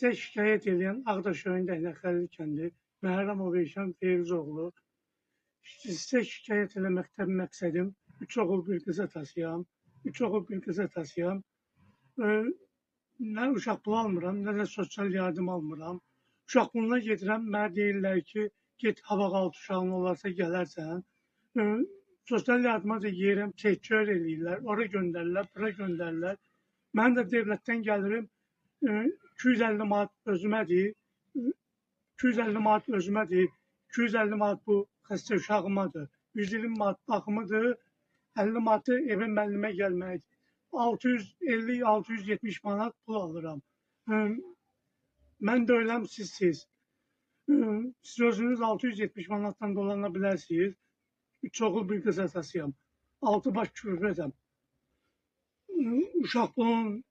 Sizə şikayət edən Ağdaş rayon Dəhnəxəlli kəndi Məhərrəmov Eyşan Feyruzoğlu. Sizə şikayət eləməkdə məqsədim 3 oğul bir qız atasıyam. 3 oğul bir qız atasıyam. Nə uşaq pulu almıram, nə də sosial yardım almıram. Uşaq puluna gedirəm, mənə deyirlər ki, get hava qaldı uşağın olarsa gələrsən. Sosial yardıma da yerim, təhkür eləyirlər, ora göndərirlər, bura göndərirlər. Mən də devlətdən gəlirim, 250 manat özümədir, 250 manat özümədir, 250 manat bu xəstə uşağımadır, 120 manat baxımıdır, 50 manatı evə müəllimə gəlməkdir. 650-670 manat pul alıram. Mən də öləm, siz. Siz özünüz 670 manatdan dolana bilərsiniz. 3 oğul bir qız atasıyam. 6 baş kürbədəm. Uşaq pulunun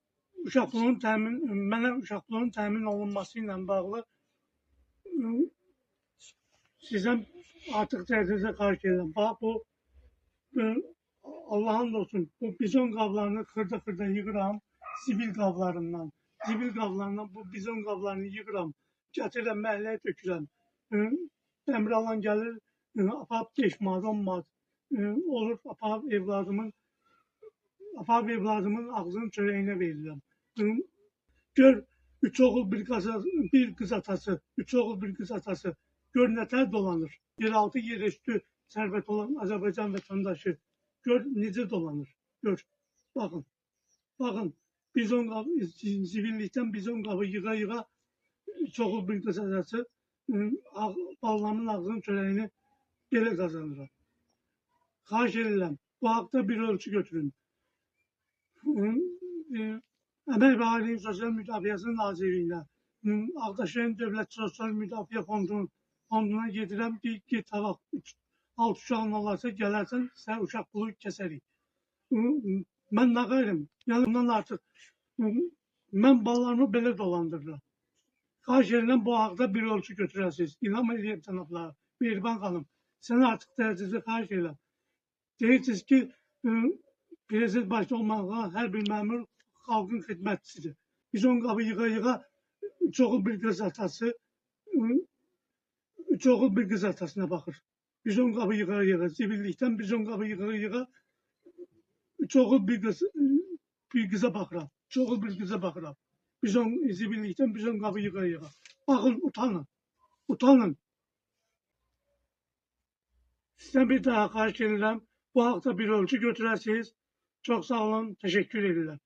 təmin olunması ilə bağlı sizdən artıq dərəcədə xahiş edirəm. Bax, bu Allah'ın olsun, bu bizon qablarını xırda yığıram, zibil qablarından. Zibil qablarından bu bizon qablarını yığıram, gətirirəm, məhəlləyə tökürəm. Əmr alan gəlir, aparıb 5 manat, 10 manat olur, aparıb evladımın ağzının çörəyinə verirəm. Gör, 3 oğul bir qız atası, 3 oğul bir qız atası, gör nətər dolanır. Yeraltı, yerüstü sərvət olan Azərbaycan vətəndaşı, gör necə dolanır, gör. Baxın, bizon qabı, zibillikdən bizon qabı yığa-yığa 3 oğul bir qız atası, balamın ağzının çörəyini belə qazanıram. Xahiş edirəm, bu haqda bir ölçü götürün. Əmək və Ailənin Sosial Müdafiəsi Nazirliyinə, Ağdaş rayon Dövlət Sosial Müdafiə Fonduna gedirəm, get hava 6 uşağın olarsa gələrsən, sən uşaq pulu kəsərik. Mən nə qayrım? Yəni bundan artıq mən balalarımı belə dolandırıram. Xahiş edirəm, bu haqda bir ölçü götürəsiniz. İlham edirəm cənablara, Mehriban xanım, sən artıq dərəcədə xahiş edirəm. Deyirsiniz ki, prezident başda olmağa hər bir məmur xalqın xidmətçisidir. Biz on qabı yığa-yığa 3 oğul bir qız atası, 3 oğul bir qız atasına baxır. Biz on qabı yığa-yığa, zibillikdən biz on qabı yığa-yığa 3 oğul bir qıza baxıram. 3 oğul bir qıza baxıram. Zibillikdən biz on qabı yığa-yığa. Baxın, utanın. Sizdən bir daha xahiş edirəm, bu haqda bir ölçü götürəsiniz. Çox sağ olun, təşəkkür edirəm.